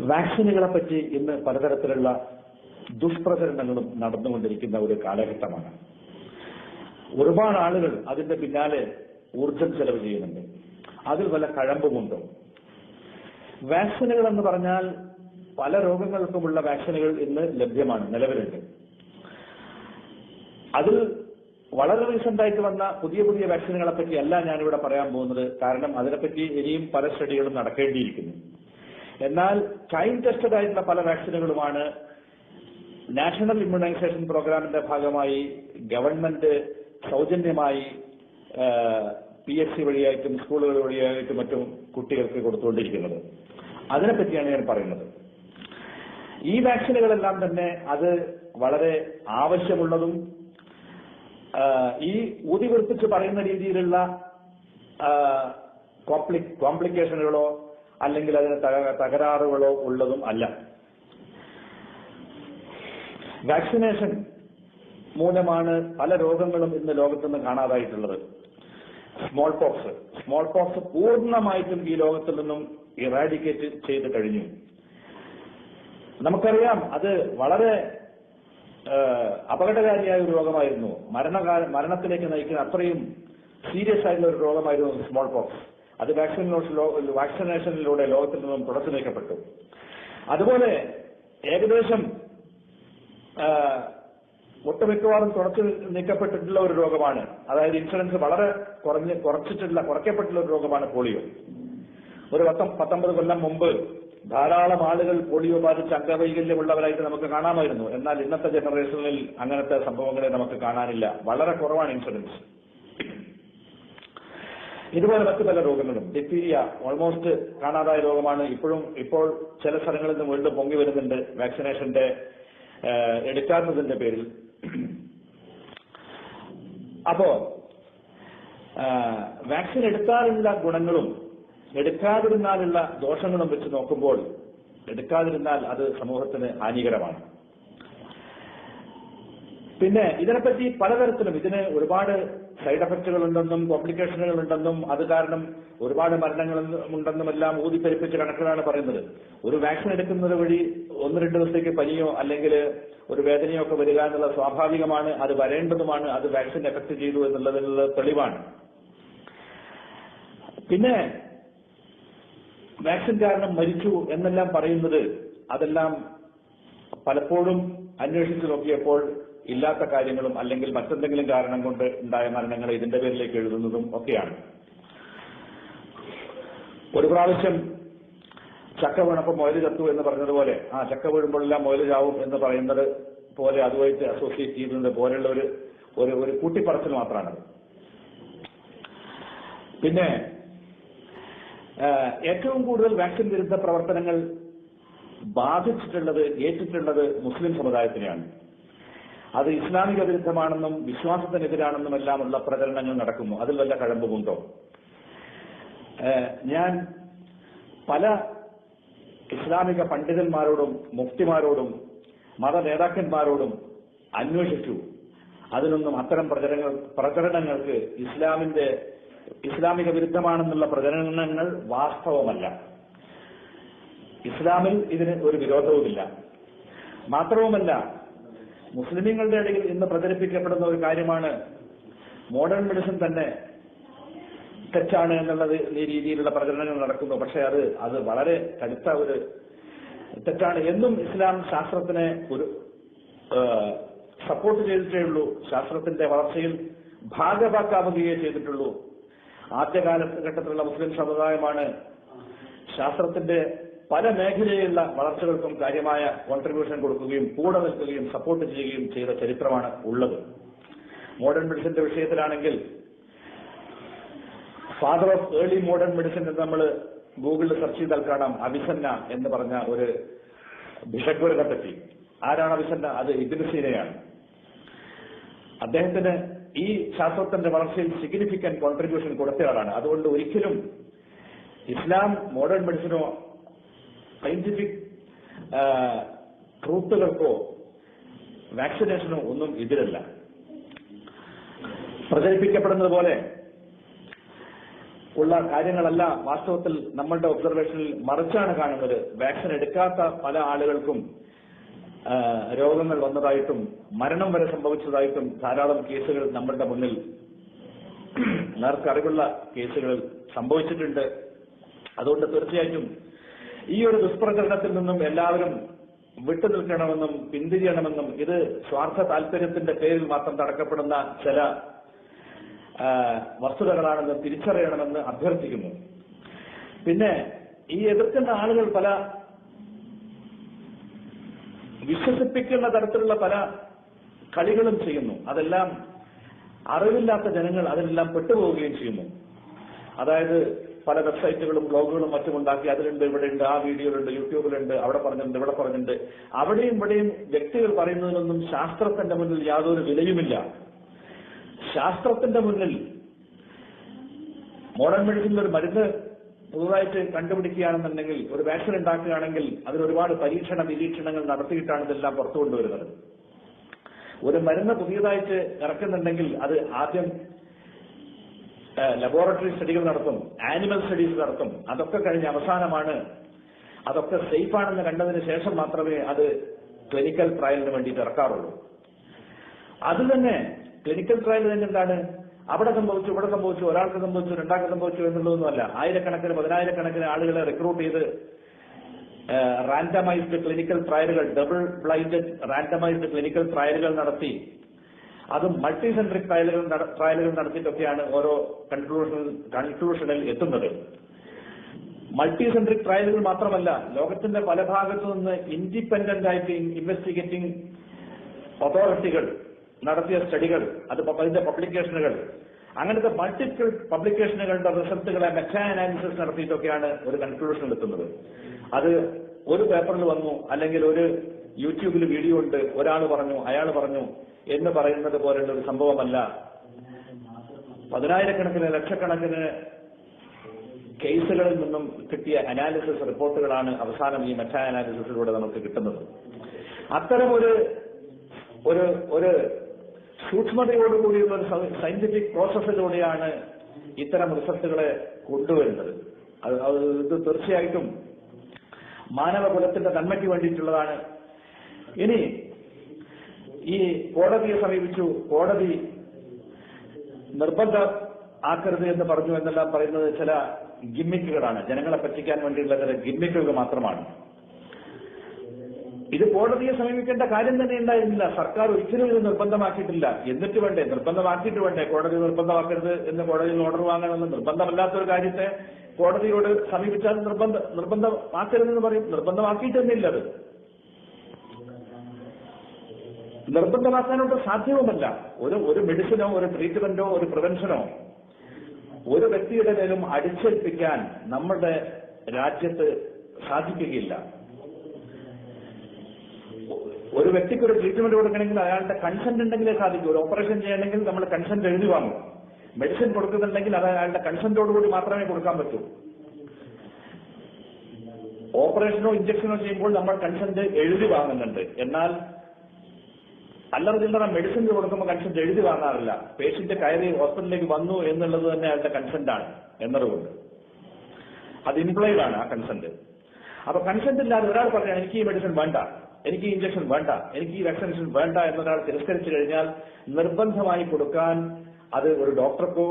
വാക്സിനുകളെ പറ്റി ഇന്ന് പലതരത്തിലുള്ള ദുഷ്പ്രചരണങ്ങളും നടന്നുകൊണ്ടിരിക്കുന്ന ഒരു കാലഘട്ടമാണ്. ഒരുപാട് ആളുകൾ അതിന്റെ പിന്നാലെ ഊർജം ചെലവ് ചെയ്യുന്നുണ്ട്. അതിൽ വല്ല കഴമ്പുമുണ്ടോ? വാക്സിനുകൾ എന്ന് പറഞ്ഞാൽ പല രോഗങ്ങൾക്കുമുള്ള വാക്സിനുകൾ ഇന്ന് ലഭ്യമാണ്, നിലവിലുണ്ട്. അതിൽ വളരെ റീസെന്റായിട്ട് വന്ന പുതിയ പുതിയ വാക്സിനുകളെ പറ്റി അല്ല ഞാനിവിടെ പറയാൻ പോകുന്നത്. കാരണം അതിനെപ്പറ്റി ഇനിയും പല സ്റ്റഡികളും നടക്കേണ്ടിയിരിക്കുന്നു. എന്നാൽ ടൈം ടെസ്റ്റഡ് ആയിട്ടുള്ള പല വാക്സിനുകളുമാണ് നാഷണൽ ഇമ്മ്യൂണൈസേഷൻ പ്രോഗ്രാമിന്റെ ഭാഗമായി ഗവൺമെന്റ് സൗജന്യമായി PHC വഴിയായിട്ടും സ്കൂളുകൾ വഴിയായിട്ടും മറ്റും കുട്ടികൾക്ക് കൊടുത്തുകൊണ്ടിരിക്കുന്നത്. അതിനെപ്പറ്റിയാണ് ഞാൻ പറയുന്നത്. ഈ വാക്സിനുകളെല്ലാം തന്നെ അത് വളരെ ആവശ്യമുള്ളതും ഈ ഊതിവെറുപ്പിച്ച് പറയുന്ന രീതിയിലുള്ള കോംപ്ലിക്കേഷനുകളോ അല്ലെങ്കിൽ അതിന് തകരാറുകളോ ഉള്ളതും അല്ല. വാക്സിനേഷൻ മൂലമാണ് പല രോഗങ്ങളും ഇന്ന് ലോകത്തുനിന്ന് കാണാതായിട്ടുള്ളത്. സ്മോൾ പോക്സ് പൂർണ്ണമായിട്ടും ഈ ലോകത്തിൽ നിന്നും ഇറാഡിക്കേറ്റ് ചെയ്ത് കഴിഞ്ഞു. നമുക്കറിയാം അത് വളരെ അപകടകാരിയായ ഒരു രോഗമായിരുന്നു. മരണത്തിലേക്ക് നയിക്കുന്ന അത്രയും സീരിയസ് ആയിട്ടുള്ള ഒരു രോഗമായിരുന്നു സ്മോൾ പോക്സ്. അത് വാക്സിനേഷനിലൂടെ ലോകത്തിൽ നിന്നും തുടച്ചു നീക്കപ്പെട്ടു. അതുപോലെ ഏകദേശം ഒട്ടുമിക്കവാറും തുടച്ചു നീക്കപ്പെട്ടിട്ടുള്ള ഒരു രോഗമാണ്, അതായത് ഇൻഷുറൻസ് വളരെ കുറയ്ക്കപ്പെട്ടുള്ള ഒരു രോഗമാണ് പോളിയോ. ഒരു 19 കൊല്ലം മുമ്പ് ധാരാളം ആളുകൾ പോളിയോ ബാധിച്ച് അംഗവൈകല്യമുള്ളവരായിട്ട് നമുക്ക് കാണാമായിരുന്നു. എന്നാൽ ഇന്നത്തെ ജനറേഷനിൽ അങ്ങനത്തെ സംഭവങ്ങളെ നമുക്ക് കാണാനില്ല. വളരെ കുറവാണ് ഇൻഷുറൻസ്. ഇതുപോലെ മറ്റു പല രോഗങ്ങളും, ഡിഫ്തീരിയ ഓൾമോസ്റ്റ് കാണാതായ രോഗമാണ്. ഇപ്പോൾ ചില സ്ഥലങ്ങളിൽ നിന്ന് വീണ്ടും പൊങ്ങി വരുന്നുണ്ട് വാക്സിനേഷന്റെ എടുക്കാത്തതിന്റെ പേരിൽ. അപ്പോ വാക്സിൻ എടുത്താലുള്ള ഗുണങ്ങളും എടുക്കാതിരുന്നാലുള്ള ദോഷങ്ങളും വെച്ച് നോക്കുമ്പോൾ എടുക്കാതിരുന്നാൽ അത് സമൂഹത്തിന് ഹാനികരമാണ്. പിന്നെ ഇതിനെപ്പറ്റി പലതരത്തിലും ഇതിന് ഒരുപാട് സൈഡ് എഫക്റ്റുകൾ ഉണ്ടെന്നും കോംപ്ലിക്കേഷനുകൾ ഉണ്ടെന്നും അത് കാരണം ഒരുപാട് മരണങ്ങൾ ഉണ്ടെന്നുമെല്ലാം ഊതിപ്പെരിപ്പിച്ച കണക്കുകളാണ് പറയുന്നത്. ഒരു വാക്സിൻ എടുക്കുന്നത് വഴി 1-2 ദിവസത്തേക്ക് പനിയോ അല്ലെങ്കിൽ ഒരു വേദനയോ ഒക്കെ വരിക എന്നുള്ളത് സ്വാഭാവികമാണ്, അത് വരേണ്ടതുമാണ്. അത് വാക്സിൻ എഫക്ട് ചെയ്തു എന്നുള്ളതിനുള്ള തെളിവാണ്. പിന്നെ വാക്സിൻ കാരണം മരിച്ചു എന്നെല്ലാം പറയുന്നത് അതെല്ലാം പലപ്പോഴും അന്വേഷിച്ചു നോക്കിയപ്പോൾ ഇല്ലാത്ത കാര്യങ്ങളും അല്ലെങ്കിൽ മറ്റെന്തെങ്കിലും കാരണം കൊണ്ട് ഉണ്ടായ മരണങ്ങൾ ഇതിന്റെ പേരിലേക്ക് എഴുതുന്നതും ഒക്കെയാണ്. ഒരു പ്രാവശ്യം ചക്ക വീണപ്പോൾ മുയല് ചത്തു എന്ന് പറഞ്ഞതുപോലെ ആ ചക്ക വീഴുമ്പോഴെല്ലാം മുയല് ചാവും എന്ന് പറയുന്നത് പോലെ അതുമായിട്ട് അസോസിയേറ്റ് ചെയ്യുന്നത് പോലെയുള്ള ഒരു കൂട്ടിപ്പറച്ചിൽ മാത്രമാണ്. പിന്നെ ഏറ്റവും കൂടുതൽ വാക്സിൻ വിരുദ്ധ പ്രവർത്തനങ്ങൾ ഏറ്റിട്ടുള്ളത് മുസ്ലിം സമുദായത്തിനെയാണ്. അത് ഇസ്ലാമിക വിരുദ്ധമാണെന്നും വിശ്വാസത്തിനെതിരാണെന്നും എല്ലാമുള്ള പ്രചരണങ്ങൾ നടക്കുന്നു. അതിൽ വല്ല കഴമ്പുമുണ്ടോ? ഞാൻ പല ഇസ്ലാമിക പണ്ഡിതന്മാരോടും മുഫ്തിമാരോടും മത നേതാക്കന്മാരോടും അന്വേഷിച്ചു. അതിനൊന്നും അത്തരം പ്രചരണങ്ങൾക്ക് ഇസ്ലാമിക വിരുദ്ധമാണെന്നുള്ള പ്രചരണങ്ങൾ വാസ്തവമല്ല. ഇസ്ലാമിൽ ഇതിന് ഒരു വിരോധവുമില്ല. മാത്രവുമല്ല, മുസ്ലിമീങ്ങളുടെ ഇടയിൽ ഇന്ന് പ്രചരിപ്പിക്കപ്പെടുന്ന ഒരു കാര്യമാണ് മോഡേൺ മെഡിസിൻ തന്നെ തെറ്റാണ് എന്നുള്ളത് ഈ രീതിയിലുള്ള പ്രചരണങ്ങൾ നടക്കുന്നു. പക്ഷെ അത് വളരെ കടുത്ത ഒരു തെറ്റാണ്. എന്നും ഇസ്ലാം ശാസ്ത്രത്തിനെ ഒരു സപ്പോർട്ട് ചെയ്തിട്ടേ ഉള്ളൂ. ശാസ്ത്രത്തിന്റെ വളർച്ചയിൽ ഭാഗഭാക്കാവുകയേ ചെയ്തിട്ടുള്ളൂ. ആദ്യകാലഘട്ടത്തിലുള്ള മുസ്ലിം സമുദായമാണ് ശാസ്ത്രത്തിന്റെ പല മേഖലയിലുള്ള വളർച്ചകൾക്കും കാര്യമായ കോൺട്രിബ്യൂഷൻ കൊടുക്കുകയും കൂടെ നിൽക്കുകയും സപ്പോർട്ട് ചെയ്യുകയും ചെയ്ത ചരിത്രമാണ് ഉള്ളത്. മോഡേൺ മെഡിസിന്റെ വിഷയത്തിലാണെങ്കിൽ father of early modern medicine എന്ന് നമ്മൾ ഗൂഗിളിൽ സെർച്ച് ചെയ്താൽ കാണാം അവിസന്ന എന്ന് പറഞ്ഞ ഒരു ഭിഷഗ്വരനെ പറ്റി. ആരാണ് അവിസന്ന? അത് ഇബ്നു സീനയാണ്. അദ്ദേഹത്തിന് ഈ ശാസ്ത്രത്തിന്റെ വളർച്ചയിൽ സിഗ്നിഫിക്കന്റ് കോൺട്രിബ്യൂഷൻ കൊടുത്തയാളാണ്. അതുകൊണ്ട് ഒരിക്കലും ഇസ്ലാം മോഡേൺ മെഡിസിനോ സയന്റിഫിക് ട്രൂത്തുകൾക്കോ വാക്സിനേഷനോ ഒന്നും എതിരല്ല. പ്രചരിപ്പിക്കപ്പെടുന്നത് പോലെ ഉള്ള കാര്യങ്ങളല്ല വാസ്തവത്തിൽ നമ്മളുടെ ഒബ്സർവേഷനിൽ മറിച്ചാണ് കാണുന്നത്. വാക്സിൻ എടുക്കാത്ത പല ആളുകൾക്കും രോഗങ്ങൾ വന്നതായിട്ടും മരണം വരെ സംഭവിച്ചതായിട്ടും ധാരാളം കേസുകൾ നമ്മളുടെ മുന്നിൽ നേർക്കറിവുള്ള കേസുകൾ സംഭവിച്ചിട്ടുണ്ട്. അതുകൊണ്ട് തീർച്ചയായിട്ടും ഈ ഒരു ദുഷ്പ്രചരണത്തിൽ നിന്നും എല്ലാവരും വിട്ടുനിൽക്കണമെന്നും പിന്തിരിയണമെന്നും ഇത് സ്വാർത്ഥ താല്പര്യത്തിന്റെ പേരിൽ മാത്രം തടക്കപ്പെടുന്ന ചില വസ്തുതകളാണെന്ന് തിരിച്ചറിയണമെന്ന് അഭ്യർത്ഥിക്കുന്നു. പിന്നെ ഈ എതിർക്കുന്ന ആളുകൾ പല വിശ്വസിപ്പിക്കുന്ന തരത്തിലുള്ള പല കളികളും ചെയ്യുന്നു. അതെല്ലാം അറിവില്ലാത്ത ജനങ്ങൾ അതിലെല്ലാം പെട്ടുപോവുകയും ചെയ്യുന്നു. അതായത് പല വെബ്സൈറ്റുകളും ബ്ലോഗുകളും മറ്റും ഉണ്ടാക്കി അതിലുണ്ട്, ഇവിടെയുണ്ട്, ആ വീഡിയോയിലുണ്ട്, യൂട്യൂബിലുണ്ട്, അവിടെ പറഞ്ഞിട്ടുണ്ട്, ഇവിടെ പറഞ്ഞിട്ടുണ്ട്. അവിടെയും ഇവിടെയും വ്യക്തികൾ പറയുന്നതിനൊന്നും ശാസ്ത്രത്തിന്റെ മുന്നിൽ യാതൊരു വിലയുമില്ല. ശാസ്ത്രത്തിന്റെ മുന്നിൽ മോഡേൺ മെഡിസിനിൽ ഒരു മരുന്ന് പുതുതായിട്ട് കണ്ടുപിടിക്കുകയാണെന്നുണ്ടെങ്കിൽ, ഒരു വാക്സിൻ ഉണ്ടാക്കുകയാണെങ്കിൽ അതിന് ഒരുപാട് നിരീക്ഷണങ്ങൾ നടത്തിയിട്ടാണ് ഇതെല്ലാം പുറത്തു കൊണ്ടുവരുന്നത്. ഒരു മരുന്ന് പുതിയതായിട്ട് ഇറക്കുന്നുണ്ടെങ്കിൽ അത് ആദ്യം ലബോറട്ടറി സ്റ്റഡികൾ നടത്തും, ആനിമൽ സ്റ്റഡീസ് നടത്തും. അതൊക്കെ കഴിഞ്ഞ് അവസാനമാണ് അതൊക്കെ സേഫാണെന്ന് കണ്ടതിന് ശേഷം മാത്രമേ അത് ക്ലിനിക്കൽ ട്രയലിന് വേണ്ടിയിട്ട് ഇറക്കാറുള്ളൂ. അത് തന്നെ ക്ലിനിക്കൽ ട്രയൽ തന്നെ എന്താണ്, അവിടെ സംഭവിച്ചു, ഇവിടെ സംഭവിച്ചു, ഒരാൾക്ക് സംഭവിച്ചു, രണ്ടാൾക്ക് സംഭവിച്ചു എന്നുള്ളതൊന്നുമല്ല. ആയിരക്കണക്കിന് 10,000-കണക്കിന് ആളുകളെ റിക്രൂട്ട് ചെയ്ത് റാൻഡമൈസ്ഡ് ക്ലിനിക്കൽ ട്രയലുകൾ, ഡബിൾ ബ്ലൈൻഡഡ് റാൻഡമൈസ്ഡ് ക്ലിനിക്കൽ ട്രയലുകൾ നടത്തി, അതും മൾട്ടി സെൻട്രിക് ട്രയലുകൾ നടത്തിയിട്ടൊക്കെയാണ് ഓരോ കൺക്ലൂഷനിൽ എത്തുന്നത്. മൾട്ടി സെൻട്രിക് ട്രയലുകൾ മാത്രമല്ല, ലോകത്തിന്റെ പല ഭാഗത്തു നിന്ന് ഇൻഡിപെൻഡന്റ് ആയിട്ട് ഇൻവെസ്റ്റിഗേറ്റിംഗ് അതോറിറ്റികൾ നടത്തിയ സ്റ്റഡികൾ, അതിന്റെ പബ്ലിക്കേഷനുകൾ, അങ്ങനത്തെ മൾട്ടിപ്പിൾ പബ്ലിക്കേഷനുകളുടെ റിസൾട്ടുകളെ മെറ്റാ അനാലിസിസ് നടത്തിയിട്ടൊക്കെയാണ് ഒരു കൺക്ലൂഷനിൽ എത്തുന്നത്. അത് ഒരു പേപ്പറിൽ വന്നു, അല്ലെങ്കിൽ ഒരു യൂട്യൂബിൽ വീഡിയോ ഉണ്ട്, ഒരാൾ പറഞ്ഞു, അയാൾ പറഞ്ഞു എന്ന് പറയുന്നത് പോലുള്ള ഒരു സംഭവമല്ല. 10,000-കണക്കിന് ലക്ഷക്കണക്കിന് കേസുകളിൽ നിന്നും കിട്ടിയ അനാലിസിസ് റിപ്പോർട്ടുകളാണ് അവസാനം ഈ മെറ്റാ അനാലിസിസിലൂടെ നമുക്ക് കിട്ടുന്നത്. അത്തരം ഒരു സൂക്ഷ്മതയോടുകൂടിയുള്ള ഒരു സയന്റിഫിക് പ്രോസസ്സിലൂടെയാണ് ഇത്തരം റിസൾട്ടുകളെ കൊണ്ടുവരുന്നത്. ഇത് തീർച്ചയായിട്ടും മാനവകുലത്തിന്റെ നന്മയ്ക്ക് വേണ്ടിയിട്ടുള്ളതാണ്. ഇനി ഈ കോടതിയെ സമീപിച്ചു, കോടതി നിർബന്ധ ആക്കരുത് എന്ന് പറഞ്ഞു എന്നെല്ലാം പറയുന്നത് ചില ഗിമ്മിക്കുകളാണ്, ജനങ്ങളെ പറ്റിക്കാൻ വേണ്ടിയുള്ള ചില ഗിമ്മിക്കുകൾ മാത്രമാണ്. ഇത് കോടതിയെ സമീപിക്കേണ്ട കാര്യം തന്നെ ഉണ്ടായിരുന്നില്ല. സർക്കാർ ഒരിക്കലും ഇത് നിർബന്ധമാക്കിയിട്ടില്ല. എന്നിട്ട് വേണ്ടേ, നിർബന്ധമാക്കിയിട്ട് വേണ്ടേ കോടതി നിർബന്ധമാക്കരുത് എന്ന് കോടതിയിൽ ഓർഡർ വാങ്ങണമെന്ന്? നിർബന്ധമല്ലാത്തൊരു കാര്യത്തെ കോടതിയോട് സമീപിച്ചാൽ നിർബന്ധമാക്കരുതെന്ന് പറയും. നിർബന്ധമാക്കിയിട്ടൊന്നുമില്ല. അത് നിർബന്ധമാക്കാനോട്ട് സാധ്യവുമല്ല. ഒരു മെഡിസിനോ ഒരു ട്രീറ്റ്മെന്റോ ഒരു പ്രിവെൻഷനോ ഒരു വ്യക്തിയുടെ മേലും അടിച്ചേൽപ്പിക്കാൻ നമ്മുടെ രാജ്യത്ത് സാധിക്കുകയില്ല. ഒരു വ്യക്തിക്ക് ഒരു ട്രീറ്റ്മെന്റ് കൊടുക്കണമെങ്കിൽ അയാളുടെ കൺസെന്റ് ഉണ്ടെങ്കിലേ സാധിക്കൂ. ഒരു ഓപ്പറേഷൻ ചെയ്യണമെങ്കിൽ നമ്മൾ കൺസെന്റ് എഴുതി വാങ്ങും. മെഡിസിൻ കൊടുക്കുന്നുണ്ടെങ്കിൽ അത് അയാളുടെ കൺസെന്റോടുകൂടി മാത്രമേ കൊടുക്കാൻ പറ്റൂ. ഓപ്പറേഷനോ ഇഞ്ചക്ഷനോ ചെയ്യുമ്പോൾ നമ്മൾ കൺസെന്റ് എഴുതി വാങ്ങുന്നുണ്ട്. എന്നാൽ അല്ലറ ചില്ലറ മെഡിസിൻ കൊടുക്കുമ്പോൾ കൺസെന്റ് എഴുതി വാങ്ങാറില്ല. പേഷ്യന്റ് കയറി ഹോസ്പിറ്റലിലേക്ക് വന്നു എന്നുള്ളത് തന്നെ അയാളുടെ കൺസെന്റാണ് എന്നതുകൊണ്ട് അത് ഇംപ്ലോയിഡ് ആണ് ആ കൺസെന്റ്. അപ്പൊ കൺസെന്റ് ഇല്ലാതെ ഒരാൾ പറയാൻ എനിക്ക് ഈ മെഡിസിൻ വേണ്ട, എനിക്ക് ഈ ഇഞ്ചക്ഷൻ വേണ്ട, എനിക്ക് ഈ വാക്സിനേഷൻ വേണ്ട എന്നൊരാൾ തിരസ്കരിച്ചു കഴിഞ്ഞാൽ നിർബന്ധമായി കൊടുക്കാൻ അത് ഒരു ഡോക്ടർക്കോ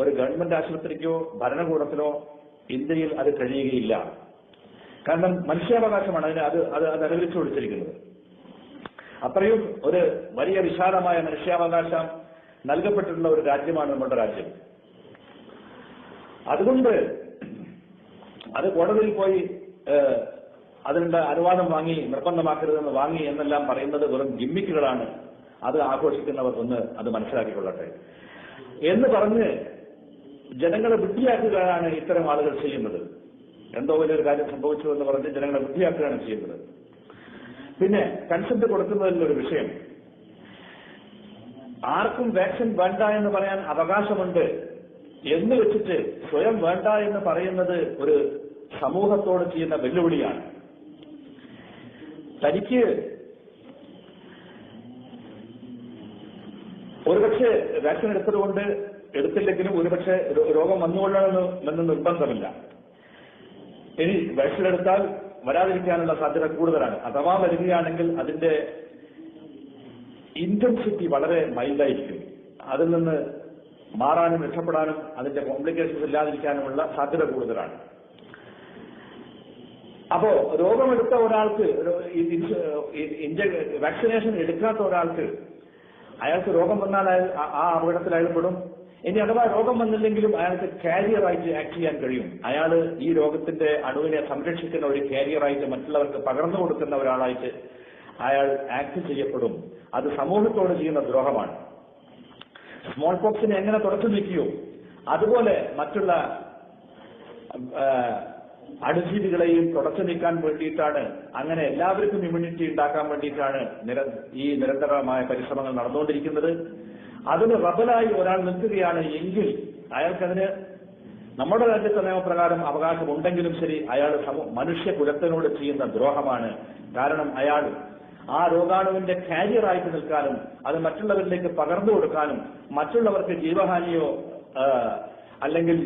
ഒരു ഗവൺമെന്റ് ആശുപത്രിക്കോ ഭരണകൂടത്തിനോ ഇന്ത്യയിൽ അത് കഴിയുകയില്ല. കാരണം മനുഷ്യാവകാശമാണ് അത് അനുവദിച്ചു കൊടുത്തിരിക്കുന്നത്. അത്രയും ഒരു വലിയ വിശാലമായ മനുഷ്യാവകാശം നൽകപ്പെട്ടിട്ടുള്ള ഒരു രാജ്യമാണ് നമ്മുടെ രാജ്യം. അതുകൊണ്ട് അത് കോടതിയിൽ പോയി അതിനുള്ള അനുവാദം വാങ്ങി നിർബന്ധമാക്കരുതെന്ന് വാങ്ങി എന്നെല്ലാം പറയുന്നത് വെറും ഗിമ്മിക്കുകളാണ്. അത് ആഘോഷിക്കുന്നവർ ഒന്ന് അത് മനസ്സിലാക്കിക്കൊള്ളട്ടെ എന്ന് പറഞ്ഞ് ജനങ്ങളെ ബുദ്ധിയാക്കുകയാണ് ഇത്തരം ആളുകൾ ചെയ്യുന്നത്. എന്തോ വലിയൊരു കാര്യം സംഭവിച്ചു എന്ന് പറഞ്ഞ് ജനങ്ങളെ ബുദ്ധിയാക്കുകയാണ് ചെയ്യുന്നത്. പിന്നെ കൺസെന്റ് കൊടുക്കുന്നതിലൊരു വിഷയം, ആർക്കും വാക്സിൻ വേണ്ട എന്ന് പറയാൻ അവകാശമുണ്ട് എന്ന് വെച്ചിട്ട് സ്വയം വേണ്ട എന്ന് പറയുന്നത് ഒരു സമൂഹത്തോട് ചെയ്യുന്ന വെല്ലുവിളിയാണ്. തനിക്ക് ഒരുപക്ഷെ വാക്സിൻ എടുത്തതുകൊണ്ട് എടുത്തില്ലെങ്കിലും ഒരുപക്ഷെ രോഗം വന്നുകൊള്ളണമെന്ന് നിർബന്ധമില്ല. ഇനി വാക്സിൻ എടുത്താൽ വരാതിരിക്കാനുള്ള സാധ്യത കൂടുതലാണ്. അഥവാ വരികയാണെങ്കിൽ അതിന്റെ ഇന്റൻസിറ്റി വളരെ മൈൽഡായിരിക്കും. അതിൽ നിന്ന് മാറാനും രക്ഷപ്പെടാനും അതിന്റെ കോംപ്ലിക്കേഷൻസ് ഇല്ലാതിരിക്കാനുമുള്ള സാധ്യത കൂടുതലാണ്. അപ്പോ രോഗമെടുത്ത ഒരാൾക്ക്, വാക്സിനേഷൻ എടുക്കാത്ത ഒരാൾക്ക് അയാൾക്ക് രോഗം വന്നാൽ ആ അപകടത്തിൽ അയാൾ പെടും. ഇനി അഥവാ രോഗം വന്നില്ലെങ്കിലും അയാൾക്ക് കാരിയറായിട്ട് ആക്ട് ചെയ്യാൻ കഴിയും. അയാൾ ഈ രോഗത്തിന്റെ അണുവിനെ സംരക്ഷിക്കുന്ന ഒരു കാരിയറായിട്ട് മറ്റുള്ളവർക്ക് പകർന്നു കൊടുക്കുന്ന ഒരാളായിട്ട് അയാൾ ആക്ട് ചെയ്യപ്പെടും. അത് സമൂഹത്തോട് ചെയ്യുന്ന ദ്രോഹമാണ്. സ്മോൾ പോക്സിനെ എങ്ങനെ തുടച്ചു നീക്കിയോ അതുപോലെ മറ്റുള്ള അണുജീവികളെയും തുടച്ചു നീക്കാൻ വേണ്ടിയിട്ടാണ്, അങ്ങനെ എല്ലാവർക്കും ഇമ്മ്യൂണിറ്റി ഉണ്ടാക്കാൻ വേണ്ടിയിട്ടാണ് ഈ നിരന്തരമായ പരിശ്രമങ്ങൾ നടന്നുകൊണ്ടിരിക്കുന്നത്. അതിന് റബലായി ഒരാൾ നിൽക്കുകയാണ് എങ്കിൽ അയാൾക്കതിന് നമ്മുടെ രാജ്യത്തെ നിയമപ്രകാരം അവകാശമുണ്ടെങ്കിലും ശരി, അയാൾ മനുഷ്യകുലത്തിനോട് ചെയ്യുന്ന ദ്രോഹമാണ്. കാരണം അയാൾ ആ രോഗാണുവിന്റെ കാരിയറായിട്ട് നിൽക്കാനും അത് മറ്റുള്ളവരിലേക്ക് പകർന്നു കൊടുക്കാനും മറ്റുള്ളവർക്ക് ജീവഹാനിയോ അല്ലെങ്കിൽ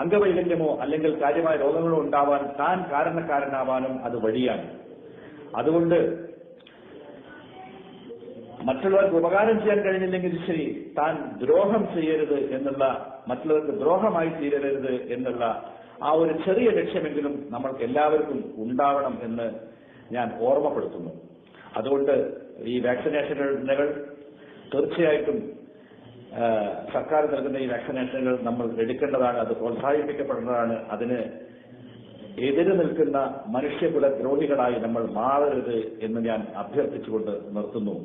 അംഗവൈകല്യമോ അല്ലെങ്കിൽ കാര്യമായ രോഗങ്ങളോ ഉണ്ടാവാൻ താൻ കാരണക്കാരനാവാനും അത് വഴിയാണ്. അതുകൊണ്ട് മറ്റുള്ളവർക്ക് ഉപകാരം ചെയ്യാൻ കഴിഞ്ഞില്ലെങ്കിൽ ശരി, താൻ ദ്രോഹം ചെയ്യരുത് എന്നുള്ള, മറ്റുള്ളവർക്ക് ദ്രോഹമായി തീരരുത് എന്നുള്ള ആ ഒരു ചെറിയ ലക്ഷ്യമെങ്കിലും നമ്മൾക്ക് എല്ലാവർക്കും ഉണ്ടാവണം എന്ന് ഞാൻ ഓർമ്മപ്പെടുത്തുന്നു. അതുകൊണ്ട് ഈ വാക്സിനേഷനുകൾ തീർച്ചയായിട്ടും സർക്കാർ നൽകുന്ന ഈ വാക്സിനേഷനുകൾ നമ്മൾ എടുക്കേണ്ടതാണ്, അത് പ്രോത്സാഹിപ്പിക്കപ്പെടേണ്ടതാണ്. അതിന് എതിര് നിൽക്കുന്ന മനുഷ്യകുല ദ്രോഹികളായി നമ്മൾ മാറരുത് എന്ന് ഞാൻ അഭ്യർത്ഥിച്ചുകൊണ്ട് നിർത്തുന്നു.